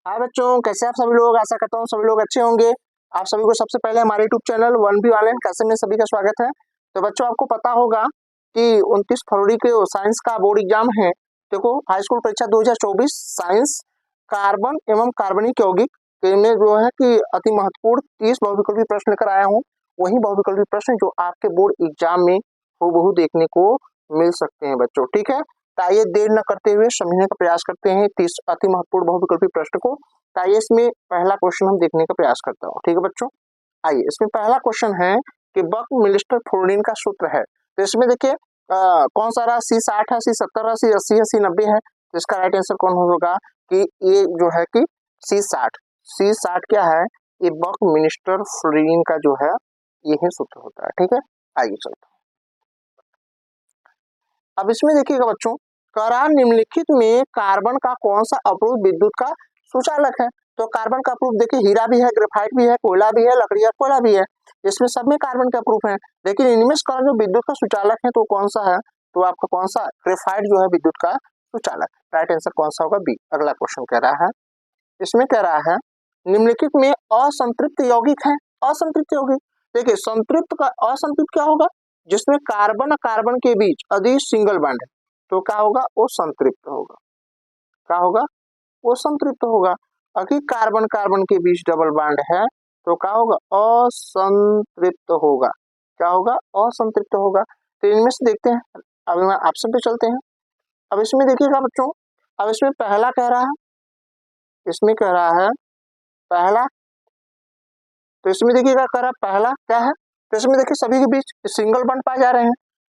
हाय बच्चों, कैसे आप सभी लोग। आशा करता हूँ सभी लोग अच्छे होंगे। आप सभी को सबसे पहले हमारे YouTube channel one be online कैसे में सभी का स्वागत है। तो बच्चों, आपको पता होगा कि 29 फरवरी को साइंस का बोर्ड एग्जाम है। देखो, हाई स्कूल परीक्षा 2024 साइंस कार्बन एवं कार्बनिक यौगिक में जो है कि अति महत्वपूर्ण 30 बहुविकल्पी प्रश्न लेकर आया हूँ। वही बहुविकल्पी प्रश्न जो आपके बोर्ड एग्जाम में हूबहू देखने को मिल सकते हैं बच्चों। ठीक है, आइए देर न करते हुए समझने का प्रयास करते हैं 30 अति महत्वपूर्ण बहुविकल्पी प्रश्न को। आइए इसमें पहला क्वेश्चन हम देखने का प्रयास करता हूँ। ठीक है बच्चों, आइए इसमें पहला क्वेश्चन है कि बक मिलिस्टर फ्लोरीन का सूत्र है। तो इसमें देखिए कौन सा रहा, C60 है, C70 है, C80 है, C90 है। तो इसका राइट आंसर कौन होगा कि ये जो है कि C60 क्या है, ये बक मिलिस्टर फ्लोरीन का जो है यही सूत्र होता है। ठीक है, आइए चलते हैं। अब इसमें देखिएगा बच्चों, करा निम्नलिखित में कार्बन का कौन सा अप्रूव विद्युत का सुचालक है। तो कार्बन का अप्रूव देखिए, हीरा भी है, ग्रेफाइट भी है, कोयला भी है, लकड़ी और कोयला भी है। इसमें सब में कार्बन का अप्रूव है, लेकिन इनमें से जो विद्युत का सुचालक है तो कौन सा है, तो आपका कौन सा ग्रेफाइट जो है विद्युत का सुचालक। राइट आंसर कौन सा होगा, बी। अगला क्वेश्चन कह रहा है, इसमें कह रहा है निम्नलिखित में असंतृप्त यौगिक है। असंतृप्त यौगिक, देखिए संतृप्त का असंतृप्त क्या होगा, जिसमें कार्बन और कार्बन के बीच अधिक सिंगल बॉन्ड है, तो क्या होगा, वो संतृप्त होगा। क्या होगा, वो संतृप्त होगा। अगर कार्बन कार्बन के बीच डबल बॉन्ड है तो क्या होगा, असंतृप्त होगा। क्या होगा, असंतृप्त होगा। तो इनमें से देखते हैं, अब ऑप्शन पे चलते हैं। अब इसमें देखिएगा बच्चों, अब इसमें पहला कह रहा है, इसमें कह रहा है पहला, तो इसमें देखिएगा कह रहा पहला क्या है, तो इसमें देखिए सभी के बीच सिंगल बॉन्ड पाए जा रहे हैं।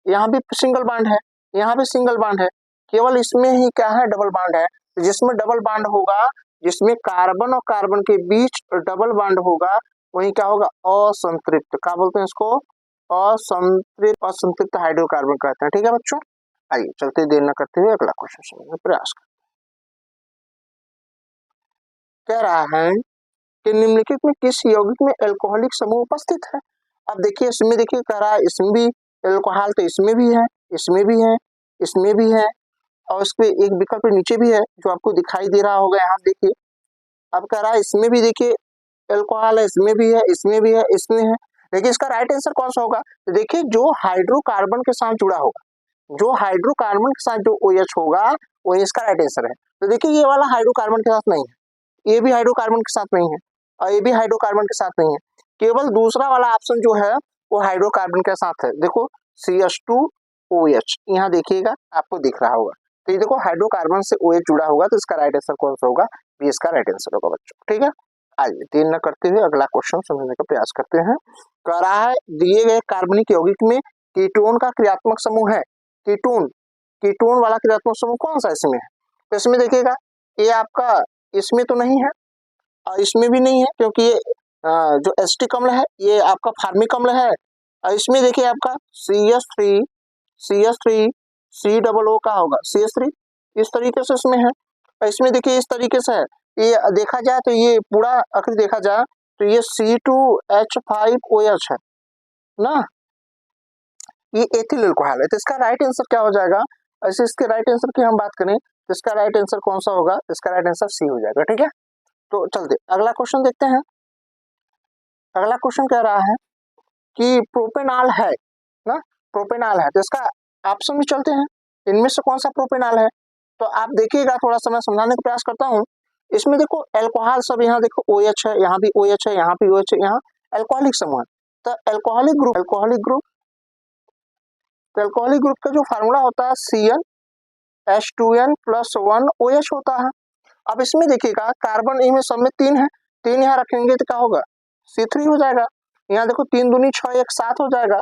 यहाँ भी सिंगल बॉन्ड है, यहाँ भी सिंगल बॉन्ड है, केवल इसमें ही क्या है, डबल बॉन्ड है। जिसमें डबल बॉन्ड होगा, जिसमें कार्बन और कार्बन के बीच डबल बॉन्ड होगा, वही क्या होगा, असंतृप्त। क्या बोलते हैं इसको, असंतृप्त। असंतृप्त हाइड्रोकार्बन कहते हैं। ठीक है बच्चों, आइए चलते देर न करते हुए अगला क्वेश्चन समझने का प्रयास करते हैं। कह रहा है कि निम्नलिखित में किस यौगिक में एल्कोहलिक समूह उपस्थित है। अब देखिए इसमें, देखिए कह रहा है इसमें भी एल्कोहल, तो इसमें भी है, इसमें भी है, इसमें भी है, और उसके एक विकल्प नीचे भी है जो आपको दिखाई दे रहा होगा, यहाँ देखिए। अब कह रहा है इसमें भी देखिए एल्कोहल है, इसमें भी है, इसमें भी है, इसमें है। देखिए इसका राइट आंसर कौन सा होगा, तो देखिए जो हाइड्रोकार्बन के साथ जुड़ा होगा, जो हाइड्रोकार्बन के साथ जो OH होगा वही इसका राइट आंसर है। तो देखिए ये वाला हाइड्रोकार्बन के साथ नहीं है, ये भी हाइड्रोकार्बन के साथ नहीं है, और ये भी हाइड्रोकार्बन के साथ नहीं है। केवल दूसरा वाला ऑप्शन जो है वो हाइड्रोकार्बन के साथ है। देखो CH2OH, यहाँ देखिएगा आपको दिख रहा होगा। तो ये देखो हाइड्रोकार्बन से OH जुड़ा होगा, तो इसका राइट आंसर कौन सा होगा, भी इसका राइट आंसर होगा बच्चों। ठीक है, आइए देर न करते हुए अगला क्वेश्चन समझने का प्रयास करते हैं। कह रहा है दिए गए कार्बनिक यौगिक में कीटोन का क्रियात्मक समूह है। कीटोन, कीटोन वाला क्रियात्मक समूह कौन सा इसमें है, तो इसमें देखिएगा ये आपका, इसमें तो नहीं है और इसमें भी नहीं है, क्योंकि ये जो एसिटिक अम्ल है ये आपका फार्मिक अम्ल है। और इसमें देखिए आपका CH3 COO का होगा CH3, इस तरीके से इसमें है। और इसमें देखिए इस तरीके से है, ये देखा जाए तो ये पूरा आखिर देखा जाए तो ये C2H5OH है ना, ये एथिल अल्कोहल है। तो इसका राइट आंसर क्या हो जाएगा, ऐसे इसके राइट आंसर की हम बात करें तो इसका राइट आंसर कौन सा होगा, इसका राइट आंसर C हो जाएगा। ठीक है, तो चलते अगला क्वेश्चन देखते हैं। अगला क्वेश्चन कह रहा है कि प्रोपेनॉल है ना, प्रोपेनॉल है, तो इसका ऑप्शन भी चलते हैं, इनमें से कौन सा प्रोपेनॉल है। तो आप देखिएगा, थोड़ा सा मैं समझाने का प्रयास करता हूँ। इसमें देखो एल्कोहल सब, यहाँ देखो OH है, यहाँ भी OH है, यहाँ भी OH है, यहाँ एल्कोहलिक समूह है। तो एल्कोहलिक ग्रुप, तो एल्कोहलिक ग्रुप का जो फार्मूला होता है CnH2n+1OH होता है। अब इसमें देखिएगा कार्बन इनमें सब में 3 है, 3 यहाँ रखेंगे तो क्या होगा, C3 हो जाएगा। यहाँ देखो 3 दूनी 6, 1 7 हो जाएगा,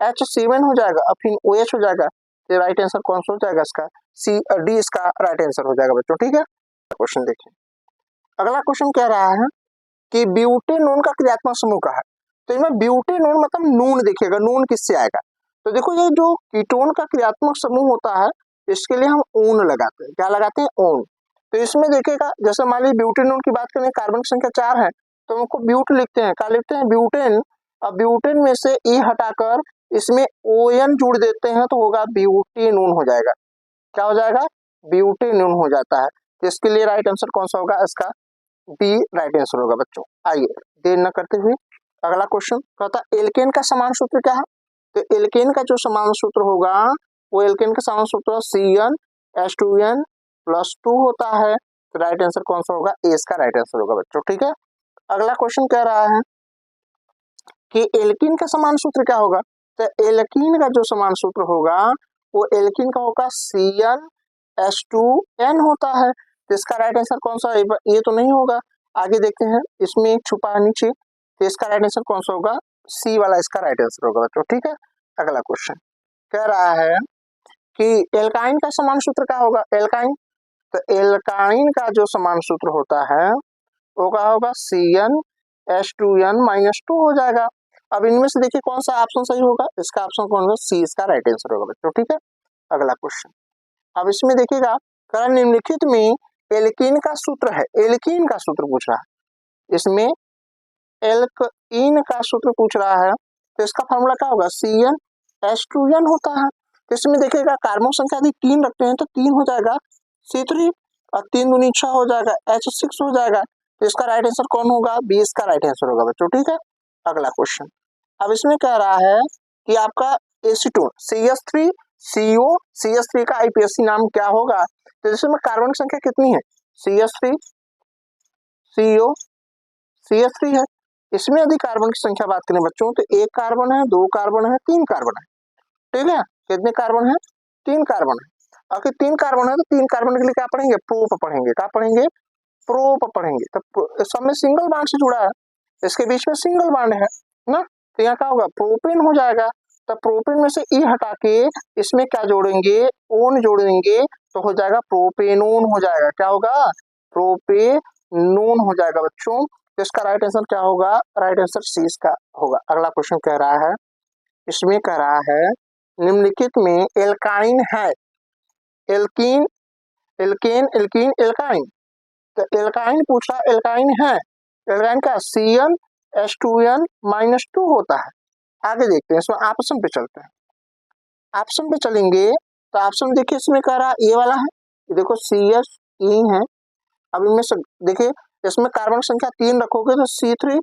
H7 हो जाएगा, और फिर OH हो जाएगा। तो राइट आंसर कौन सा हो जाएगा, इसका D इसका राइट आंसर हो जाएगा बच्चों। ठीक है, क्वेश्चन देखिए। अगला क्वेश्चन कह रहा है कि ब्यूटेनोन का क्रियात्मक समूह का है। तो इसमें ब्यूटेनोन मतलब नून, देखिएगा नून किससे आएगा, तो देखो ये जो कीटोन का क्रियात्मक समूह होता है इसके लिए हम ऊन लगाते हैं। क्या लगाते हैं, ऊन। तो इसमें देखिएगा जैसे मान लीजिए ब्यूटेनोन की बात करें, कार्बन की संख्या 4 है, तो हमको ब्यूट लिखते हैं, क्या लिखते हैं, ब्यूटेन। अब ब्यूटेन में से E हटाकर इसमें ON जुड़ देते हैं तो होगा ब्यूटेनोन हो जाएगा। क्या हो जाएगा, ब्यूटेनोन हो जाता है। तो इसके लिए राइट आंसर कौन सा होगा, इसका बी राइट आंसर होगा बच्चों। आइए देर न करते हुए अगला क्वेश्चन कहता है एल्केन का समान सूत्र क्या है। तो एल्केन का जो समान सूत्र होगा वो एल्केन का समान सूत्र CnH2n प्लस 2 होता है। तो राइट आंसर कौन सा होगा, ए इसका राइट आंसर होगा बच्चों। ठीक है, अगला क्वेश्चन कह रहा है कि एल्कीन का समान सूत्र क्या होगा। तो एल्कीन का जो समान सूत्र होगा वो एल्कीन का होगा CnH2n होता है। तो इसका राइट आंसर कौन सा, ये तो नहीं होगा, आगे देखते हैं, इसमें एक छुपा है नीचे। तो इसका राइट आंसर कौन सा होगा, सी वाला इसका राइट आंसर होगा बच्चों। ठीक है, अगला क्वेश्चन कह रहा है कि एल्काइन का समान सूत्र क्या होगा। एल्काइन, तो एल्काइन का जो समान सूत्र होता है वो क्या होगा, CnH2n-2 हो जाएगा। अब इनमें से देखिए कौन सा ऑप्शन सही होगा, इसका ऑप्शन कौन होगा, सी इसका राइट आंसर होगा बच्चों। ठीक है, अगला क्वेश्चन, अब इसमें देखिएगा कारण निम्नलिखित में एल्कीन का सूत्र है, एल्कीन का सूत्र पूछ रहा है, इसमें एल्कीन का सूत्र पूछ रहा है। तो इसका फॉर्मूला क्या होगा, CnH2n होता है। तो इसमें देखिएगा कार्बन संख्या यदि 3 रखते हैं तो 3 हो जाएगा C3 और 3 दूनी 6 हो जाएगा H6 हो जाएगा। तो इसका राइट आंसर कौन होगा, बी इसका राइट आंसर होगा बच्चों। ठीक है, अगला क्वेश्चन, अब इसमें कह रहा है कि आपका एसीटोन CH3CO, CH3 का आईपीएससी नाम क्या होगा। तो इसमें कार्बन संख्या कितनी है, CH3CO CH3 है। इसमें यदि कार्बन की संख्या बात करें बच्चों तो 1 कार्बन है, 2 कार्बन है, 3 कार्बन है। ठीक है, कितने कार्बन है, 3 कार्बन है। आखिर 3 कार्बन है तो 3 कार्बन के लिए क्या पढ़ेंगे, प्रोप पढ़ेंगे, क्या पढ़ेंगे, प्रोप पढ़ेंगे। तो सब में सिंगल बॉन्ड से जुड़ा है, इसके बीच में सिंगल बॉन्ड है ना, तो यहाँ क्या होगा, प्रोपेन हो जाएगा। तो प्रोपेन में से ई हटा के इसमें क्या जोड़ेंगे, ओन जोड़ेंगे, तो हो जाएगा प्रोपेनोन हो जाएगा। क्या होगा, प्रोपेनोन हो जाएगा बच्चों। तो इसका राइट आंसर क्या होगा, राइट आंसर सी इसका होगा। अगला क्वेश्चन कह रहा है, इसमें कह रहा है निम्नलिखित में एल्काइन है, एल्कीन एल्केन एल्कीन एल्काइन। तो एल्काइन पूछा, एल्काइन है, एल्काइन का CnH2n-2 होता है। आगे देखते हैं, इसमें ऑप्शन पे चलते हैं, ऑप्शन पे चलेंगे तो ऑप्शन देखिए इसमें कह रहा ये वाला है, ये देखो CH है। अब इनमें से देखिए इसमें कार्बन संख्या 3 रखोगे तो C3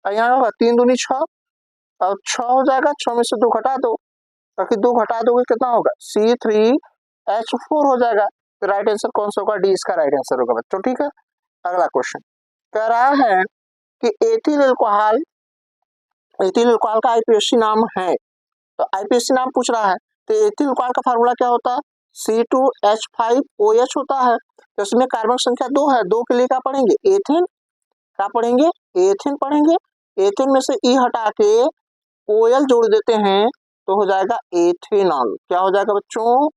और यहाँ होगा 3 दूनी 6 और 6 हो जाएगा, 6 में से 2 घटा दो, ताकि 2 घटा दोगे कितना होगा, C3H4 हो जाएगा। तो राइट आंसर कौन सा होगा, डी इसका राइट आंसर होगा बच्चों। ठीक है, अगला क्वेश्चन कह रहा है कि एथिल अल्कोहल, एथिल अल्कोहल का आईपीएससी नाम है। तो आईपीएससी नाम पूछ रहा है, तो एथिल अल्कोहल का फार्मूला क्या होता है, C2H5OH होता है। तो इसमें कार्बन संख्या 2 है, 2 के लिए क्या पढ़ेंगे, एथिन, क्या पढ़ेंगे, एथिन पढ़ेंगे। एथिन में से ई हटा के OL जोड़ देते हैं तो हो जाएगा एथेनॉल। क्या हो जाएगा बच्चों,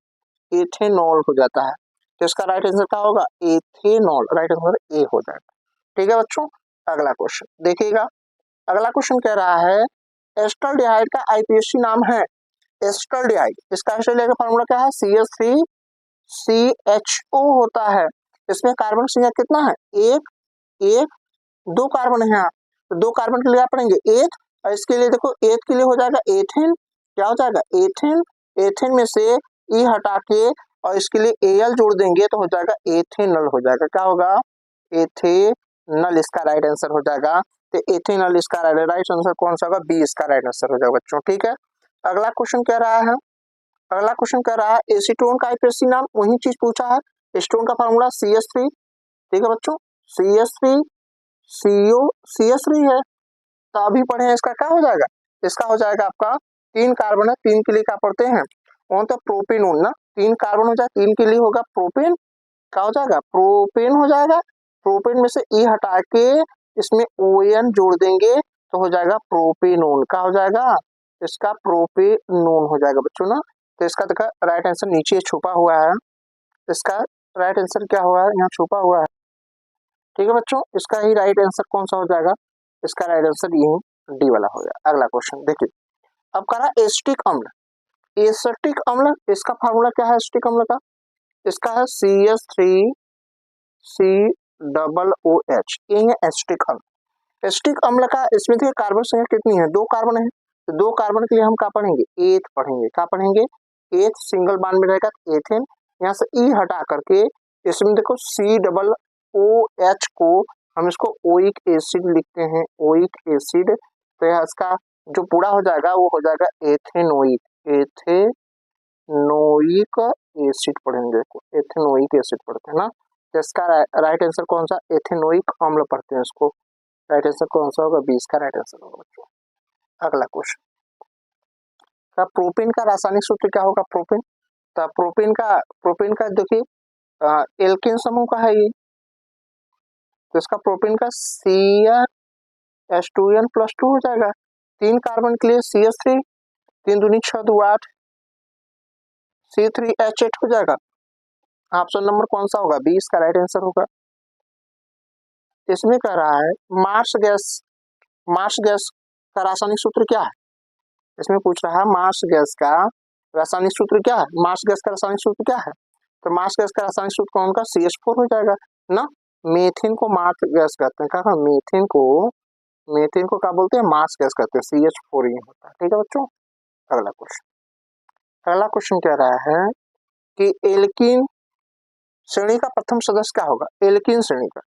एथेनॉल हो जाता है। तो इसका राइट आंसर क्या होगा, एथेनॉल, राइट आंसर ए हो जाएगा। ठीक है बच्चों, अगला क्वेश्चन देखिएगा, अगला क्वेश्चन कह रहा है एस्टल्डिहाइड का आईपीएससी नाम है, एस्टल्डिहाइड, इसका ऑस्ट्रेलिया का फार्मूला क्या है, CH3CHO होता है। इसमें कार्बन संख्या कितना है, एक, 2 कार्बन है यहाँ, तो 2 कार्बन के लिए आप पढ़ेंगे एथ, और इसके लिए देखो एथ के लिए हो जाएगा एथेन। क्या हो जाएगा, एथेन, एथेन में से ई हटा के और इसके लिए Al जोड़ देंगे तो हो जाएगा एथेनॉल हो जाएगा। क्या होगा, एथेनॉल इसका राइट आंसर हो जाएगा। तो एथेनॉल इसका राइट आंसर कौन सा होगा, बी इसका राइट आंसर हो जाएगा बच्चों। ठीक है, अगला क्वेश्चन कह रहा है, अगला क्वेश्चन कह रहा है एसीटोन का आईपीएससी नाम, वही चीज पूछा है, एसीटोन का फार्मूला CH3। ठीक है बच्चों, CH3CO CH3 है। तो अभी पढ़े इसका क्या हो जाएगा, इसका हो जाएगा आपका 3 कार्बन है, 3 के लिए क्या पढ़ते हैं, कौन तो प्रोपेनोन ना, 3 कार्बन हो जाए, 3 के लिए होगा प्रोपेन, क्या हो जाएगा, प्रोपेन हो जाएगा। प्रोपेन में से ई हटा के इसमें ON जोड़ देंगे तो हो जाएगा प्रोपेनोन। क्या हो जाएगा, इसका प्रोपेनोन हो जाएगा बच्चों ना। तो इसका देखा राइट आंसर नीचे छुपा हुआ है, इसका राइट आंसर क्या हुआ है, यहाँ छुपा हुआ है। ठीक है बच्चों, इसका ही राइट आंसर कौन सा हो जाएगा, इसका राइट आंसर ये डी वाला हो जाएगा। अगला क्वेश्चन देखिए, अब कह रहा है एसिटिक अम्ल, एसिटिक अम्ल, इसका फार्मूला क्या है एसिटिक अम्ल का, इसका है CH3COOH, ये है एसिटिक अम्ल। एसिटिक अम्ल का इसमें देखिए कार्बन संख्या कितनी है, 2 कार्बन है, तो 2 कार्बन के लिए हम क्या पढ़ेंगे, एथ पढ़ेंगे, क्या पढ़ेंगे, एथ, सिंगल बॉन्ड में रहेगा एथेन, यहाँ से ई हटा करके इसमें देखो COOH को हम इसको ओइक एसिड लिखते हैं, ओइक एसिड। तो यह इसका जो पूरा हो जाएगा वो हो जाएगा एथेनोइक, एथेनोइक एसिड पढ़ेंगे, एथेनोइक एसिड पढ़ते हैं ना। तो इसका राइट आंसर कौन सा, एथेनोइक अम्ल पढ़ते हैं इसको। राइट आंसर कौन सा होगा, 20 का राइट आंसर होगा बच्चों। अगला क्वेश्चन, प्रोपेन का रासायनिक सूत्र क्या होगा, प्रोपेन। तो प्रोपेन का देखिए एल्केन समूह का है ये, तो इसका प्रोपेन का CnH2n+2 हो जाएगा। 3 कार्बन के लिए CH3, 3 दूनी 6 दो 8, C3H8 हो जाएगा। ऑप्शन नंबर कौन सा होगा, 20 का राइट आंसर होगा। इसमें कह रहा है मार्स गैस का रासायनिक सूत्र क्या है। इसमें पूछ रहा है मार्स गैस का रासायनिक सूत्र क्या है, मार्स गैस का रासायनिक सूत्र क्या है। तो मार्स गैस का रासायनिक सूत्र कौन का, CH4 हो जाएगा ना। मीथेन को मार्स गैस कहते हैं, क्या मीथेन को क्या बोलते हैं, मार्स गैस कहते हैं, CH4 ही होता है। ठीक है बच्चों। अगला क्वेश्चन कह रहा है कि एल्कीन श्रेणी का प्रथम सदस्य क्या होगा, एल्कीन श्रेणी का,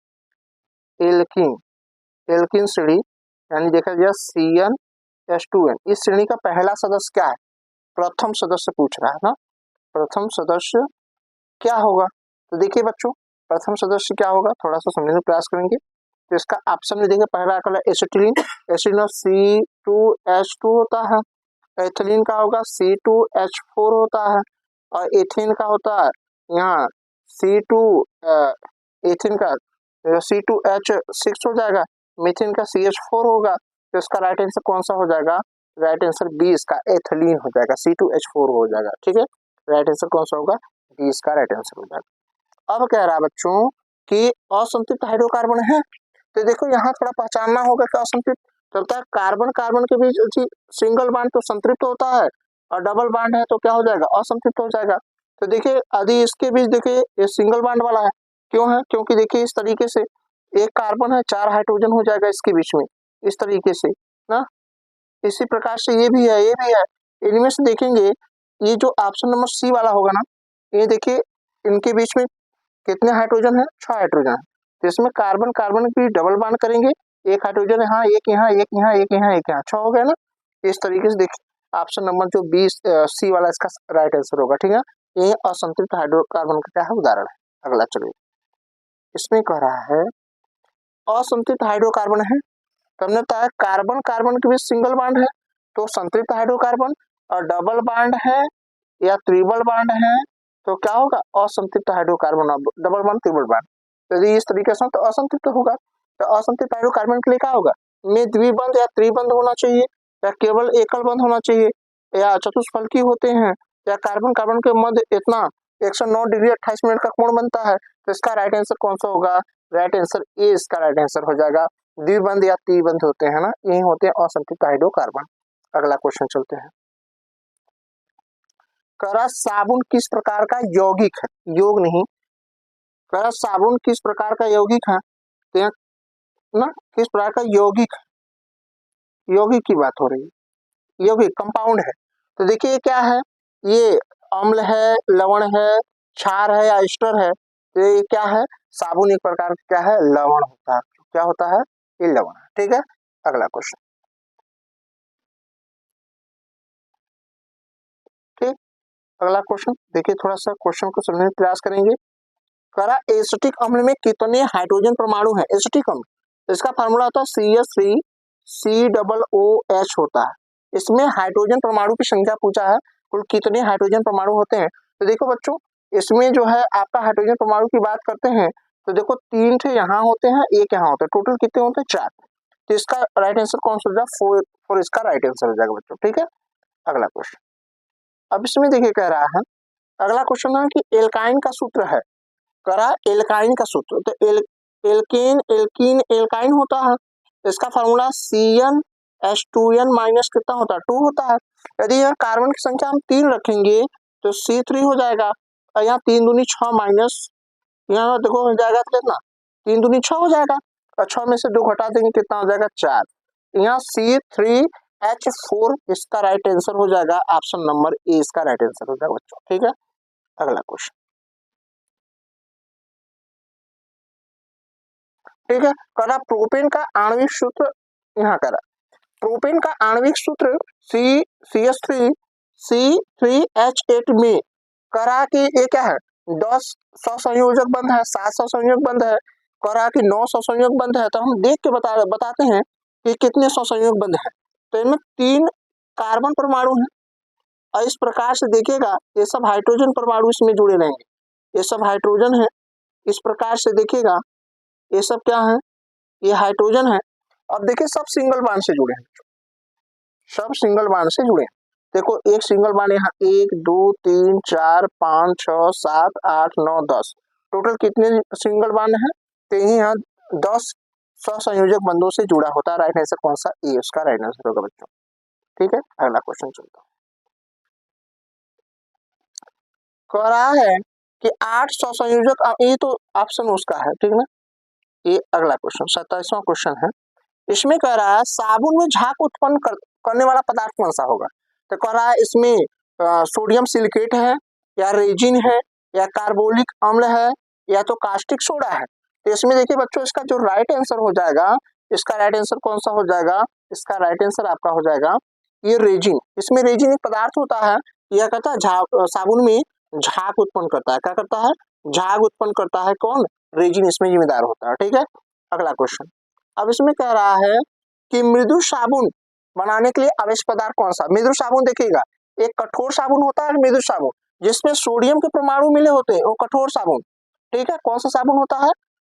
एल्कीन श्रेणी यानी देखा जाए CnH2n, इस श्रेणी का पहला सदस्य क्या है, प्रथम सदस्य पूछ रहा है ना। प्रथम सदस्य क्या होगा, तो देखिए बच्चों प्रथम सदस्य क्या होगा, थोड़ा सा समझने का प्रयास करेंगे। तो इसका ऑप्शन में देखिए पहला कलर एसिटिलीन, एसिटिलीन C2H2 होता है। एथिलीन का होगा C2H4 होता है, और एथेन का होता है यहाँ C2 एथेन का C2H6 हो जाएगा, मीथेन का CH4 होगा। तो इसका राइट आंसर कौन सा हो जाएगा, राइट आंसर 20 का एथिलीन हो जाएगा, C2H4 हो जाएगा। ठीक है, राइट आंसर कौन सा होगा, 20 का राइट आंसर हो जाएगा। अब कह रहा है बच्चों कि असंतृप्त हाइड्रोकार्बन है, तो देखो यहाँ थोड़ा पहचानना होगा कि असंतृप्त चलता है, कार्बन कार्बन के बीच सिंगल बांड तो संतृप्त होता है, और डबल बांड है तो क्या हो जाएगा, असंतृप्त हो जाएगा। तो देखिए यदि इसके बीच देखिए ये सिंगल बांड वाला है, क्यों है, क्योंकि देखिए इस तरीके से एक कार्बन है, 4 हाइड्रोजन हो जाएगा इसके बीच में, इस तरीके से ना। इसी प्रकार से ये भी है, ये भी है। इनमें से देखेंगे ये जो ऑप्शन नंबर C वाला होगा ना, ये देखिए इनके बीच में कितने हाइड्रोजन है, 6 हाइड्रोजन है। तो इसमें कार्बन कार्बन की डबल बांड करेंगे, एक हाइड्रोजन यहाँ, एक यहाँ, एक यहाँ, एक यहाँ, एक यहाँ, 6 हो गया ना। इस तरीके से देखिए ऑप्शन नंबर जो 20 C वाला इसका राइट आंसर होगा। ठीक है, ये असंतृप्त हाइड्रोकार्बन का क्या है, उदाहरण है। अगला चलिए, इसमें कह रहा है असंतृप्त हाइड्रोकार्बन है, तो हमने बताया कार्बन कार्बन के बीच सिंगल बांड है तो संतृप्त हाइड्रोकार्बन, और डबल बांड है या ट्रिपल बांड है तो क्या होगा, असंतृप्त hydrocarbon. Double bond triple bond, यदि इस तरीके से तो असंतृप्त होगा। तो असंतृप्त हाइड्रोकार्बन के लिए क्या होगा, में द्विबंध या त्रिबंध होना चाहिए, या केवल एकल बंध होना चाहिए, या चतुष्फलकी होते हैं, या कार्बन कार्बन के मध्य इतना 109 डिग्री 28 मिनट का कोण बनता है। तो इसका राइट आंसर कौन सा होगा, राइट आंसर ए इसका राइट आंसर हो जाएगा। द्विबंध या त्रिबंध होते हैं ना, यही होते हैं असंतृप्त हाइड्रोकार्बन। अगला क्वेश्चन चलते हैं, करा साबुन किस प्रकार का यौगिक है, योग नहीं, करा साबुन किस प्रकार का यौगिक है, तो ना किस प्रकार का यौगिक, यौगिक की बात हो रही है, यौगिक कंपाउंड है। तो देखिए ये क्या है, ये अम्ल है, लवण है, क्षार है या एस्टर है। तो ये क्या है, साबुन एक प्रकार का क्या है, लवण होता है। क्या होता है, ये लवण है। ठीक है, अगला क्वेश्चन, ठीक, अगला क्वेश्चन देखिए, थोड़ा सा क्वेश्चन को समझने का प्रयास करेंगे। करा एसिटिक अम्ल में कितने हाइड्रोजन परमाणु है, एसिटिक अम्ल इसका फार्मूला होता है CH3COOH होता है। इसमें हाइड्रोजन परमाणु की संख्या पूछा है, कुल कितने हाइड्रोजन परमाणु होते हैं। तो देखो बच्चों इसमें जो है आपका हाइड्रोजन परमाणु की बात करते हैं तो देखो 3 थे यहाँ होते हैं, एक यहाँ होते हैं, टोटल कितने होते हैं, 4। तो इसका राइट आंसर कौन सा हो जाएगा, 4 इसका राइट आंसर हो जाएगा बच्चों। ठीक है, अगला क्वेश्चन, अब इसमें देखिए कह रहा है, अगला क्वेश्चन है कि एल्काइन का सूत्र है, करा एल्काइन का सूत्र, तो एल्केन एल्कीन एल्काइन होता है, इसका फार्मूला CnH2n माइनस कितना होता है, 2 होता है। यदि यहाँ कार्बन की संख्या हम 3 रखेंगे तो C3 हो जाएगा, और यहाँ 3 दूनी 6 माइनस यहाँ देखो हो जाएगा तो कितना, 3 दूनी 6 हो जाएगा, और 6 में से 2 घटा देंगे कितना हो जाएगा, 4। यहाँ C3H4 इसका राइट आंसर हो जाएगा, ऑप्शन नंबर ए इसका राइट आंसर हो जाएगा बच्चों। ठीक है, अगला क्वेश्चन, ठीक है। करा प्रोपेन का आणविक सूत्र, यहाँ करा प्रोपेन का आणविक सूत्र CH3 में करा कि ये क्या है 10 सहसंयोजक बंध है, 7 सहसंयोजक बंध है, करा कि 9 सहसंयोजक बंध है। तो हम देख के बताते हैं कि कितने सहसंयोजक बंध है। तो इनमें 3 कार्बन परमाणु है और इस प्रकार से देखिएगा ये सब हाइड्रोजन परमाणु इसमें जुड़े रहेंगे, ये सब हाइड्रोजन है। इस प्रकार से देखिएगा ये सब क्या है, ये हाइड्रोजन है। अब देखिए सब सिंगल बॉन्ड से जुड़े हैं, सब सिंगल बॉन्ड से जुड़े हैं। देखो एक सिंगल बॉन्ड यहाँ 1 2 3 4 5 6 7 8 9 10 टोटल कितने सिंगल बॉन्ड है, तो यहाँ 10 सहसंयोजक बंधों से जुड़ा होता है। राइट आंसर कौन सा, ए उसका राइट आंसर होगा बच्चों। ठीक है, अगला क्वेश्चन चलता कह रहा है कि 8 सहसंयोजक, ये तो ऑप्शन उसका है, ठीक ना। ये अगला क्वेश्चन 27वां क्वेश्चन है। इसमें कह रहा है साबुन में झाग उत्पन्न करने वाला पदार्थ कौन सा होगा। तो कह रहा है इसमें सोडियम सिलिकेट है या रेजिन है या कार्बोलिक अम्ल है या तो कास्टिक सोडा है। तो इसमें देखिए बच्चों इसका जो राइट आंसर हो जाएगा, इसका राइट आंसर कौन सा हो जाएगा, इसका राइट आंसर आपका हो जाएगा ये रेजिन। इसमें रेजिन एक पदार्थ होता है, यह कहता है साबुन में झाग उत्पन्न करता है। क्या करता है, झाग उत्पन्न करता है। कौन, रेजिन इसमें जिम्मेदार होता है। ठीक है, अगला क्वेश्चन। अब इसमें कह रहा है कि मृदु साबुन बनाने के लिए आवश्यक पदार्थ कौन सा। मृदु साबुन देखिएगा एक कठोर साबुन होता है, मृदु साबुन जिसमें सोडियम के परमाणु मिले होते हैं वो कठोर साबुन। ठीक है, कौन सा साबुन होता है,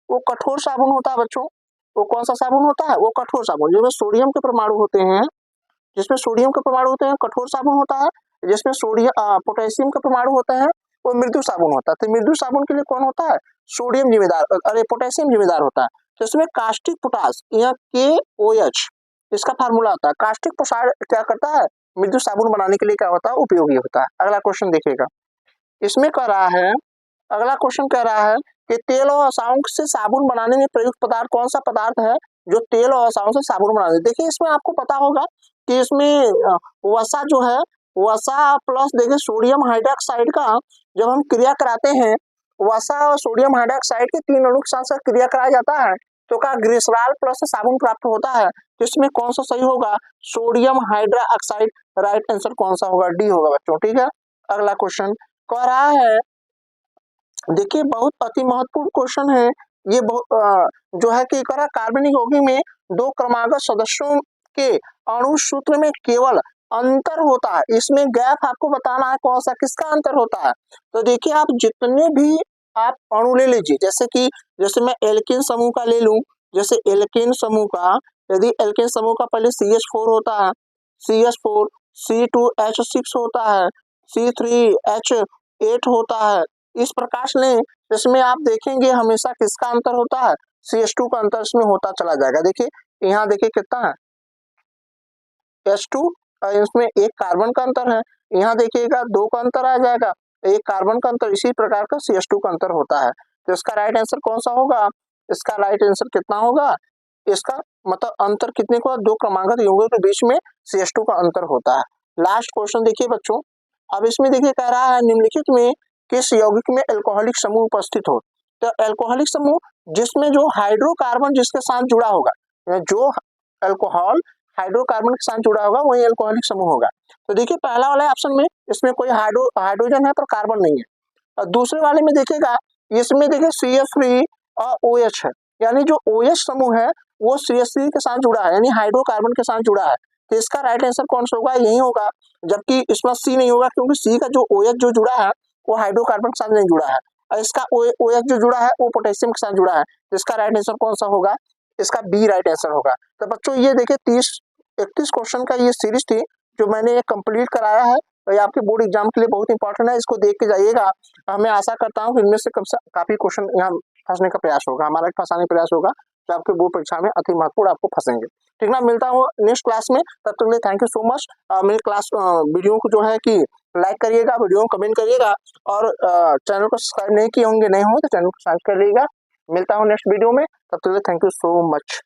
वो कठोर साबुन होता है बच्चों। वो कौन सा साबुन होता है, वो कठोर साबुन जिसमें सोडियम के परमाणु होते हैं, जिसमें सोडियम के परमाणु होते हैं कठोर साबुन होता है। जिसमें सोडियम पोटेशियम के परमाणु होते हैं वो मृदु साबुन होता है। तो मृदु साबुन के लिए कौन होता है, सोडियम जिम्मेदार, अरे पोटेशियम जिम्मेदार होता है। तो इसमें कास्टिक पोटास या KOH इसका फार्मूला होता है। कास्टिक पोटास क्या करता है, मृदु साबुन बनाने के लिए क्या होता है, उपयोगी होता है। अगला क्वेश्चन देखिएगा, इसमें कह रहा है, अगला क्वेश्चन कह रहा है कि तेल और वसाओं से साबुन बनाने में प्रयुक्त पदार्थ कौन सा पदार्थ है जो तेल और वसाओं से साबुन बनाने। देखिए इसमें आपको पता होगा कि इसमें वसा जो है, वसा प्लस देखिए सोडियम हाइड्रोक्साइड का जब हम क्रिया कराते हैं, वसा और सोडियम हाइड्रोक्साइड के 3 अणु के साथ क्रिया कराया जाता है तो क्या ग्लिसरॉल प्लस साबुन प्राप्त होता है। तो इसमें कौन सा सही होगा, सोडियम हाइड्रोक्साइड। राइट आंसर कौन सा होगा, डी होगा बच्चों। ठीक है, अगला क्वेश्चन कह रहा है, देखिए बहुत अति महत्वपूर्ण क्वेश्चन है ये, जो है कि करा कार्बनिक यौगिक में 2 क्रमागत सदस्यों के अणु सूत्र में केवल अंतर होता है, इसमें गैप आपको बताना है कौन सा, किसका अंतर होता है। तो देखिए आप जितने भी आप अणु ले लीजिए, जैसे मैं एल्केन समूह का ले लूं, जैसे एल्केन समूह का, यदि एल्केन समूह का पहले CH4 होता है, CH4 C2H6 होता है, C3H8 होता है, इस प्रकार से इसमें आप देखेंगे हमेशा किसका अंतर होता है, CH2 का अंतर इसमें होता चला जाएगा। देखिए यहाँ देखिए कितना है H2, इसमें एक कार्बन का अंतर है, यहाँ देखिएगा 2 का अंतर आ जाएगा, एक कार्बन का अंतर, इसी प्रकार का CH2 का अंतर होता है। तो इसका राइट आंसर कौन सा होगा, इसका राइट आंसर कितना होगा, इसका मतलब अंतर कितने को, 2 क्रमागत यौगिकों के बीच में CH2 का अंतर होता है। लास्ट क्वेश्चन देखिए बच्चों, अब इसमें देखिए कह रहा है निम्नलिखित में किस यौगिक में एल्कोहलिक समूह उपस्थित हो। तो एल्कोहलिक समूह जिसमें जो हाइड्रोकार्बन जिसके साथ जुड़ा होगा, जो अल्कोहल हाइड्रोकार्बन के साथ जुड़ा होगा वही एल्कोहलिक समूह होगा। तो देखिए पहला वाले ऑप्शन में इसमें कोई हाइड्रोजन है पर कार्बन नहीं है, और दूसरे वाले में देखिएगा इसमें देखिए CH3 और OH है, यानी जो OH समूह है वो CH3 के साथ जुड़ा है, यानी हाइड्रोकार्बन के साथ जुड़ा है। तो इसका राइट आंसर कौन सा होगा, यही होगा, जबकि इसमें C नहीं होगा क्योंकि C का जो OH जो जुड़ा है वो हाइड्रोकार्बन के साथ नहीं जुड़ा है, और इसका OH जो जुड़ा है वो पोटेशियम के साथ जुड़ा है। तो इसका राइट आंसर कौन सा होगा, इसका बी राइट आंसर होगा। तो बच्चों ये देखिए 30-31 क्वेश्चन का ये सीरीज थी जो मैंने ये कंप्लीट कराया है, और ये आपके बोर्ड एग्जाम के लिए बहुत इंपॉर्टेंट है, इसको देख के जाइएगा। मैं आशा करता हूँ कि इनमें से काफी क्वेश्चन यहाँ फंसने का प्रयास होगा, हमारा फंसाने का प्रयास होगा जो आपके बोर्ड परीक्षा में अति महत्वपूर्ण आपको फंसेंगे। ठीक ना, मिलता हूँ नेक्स्ट क्लास में, तब तक के लिए थैंक यू सो मच। मेरी क्लास वीडियो को जो है कि लाइक करिएगा, वीडियो को कमेंट करिएगा, और चैनल को सब्सक्राइब नहीं किए होंगे, नहीं हो तो चैनल को सब्सक्राइब करिएगा। मिलता हूँ नेक्स्ट वीडियो में, तब तक के लिए थैंक यू सो मच।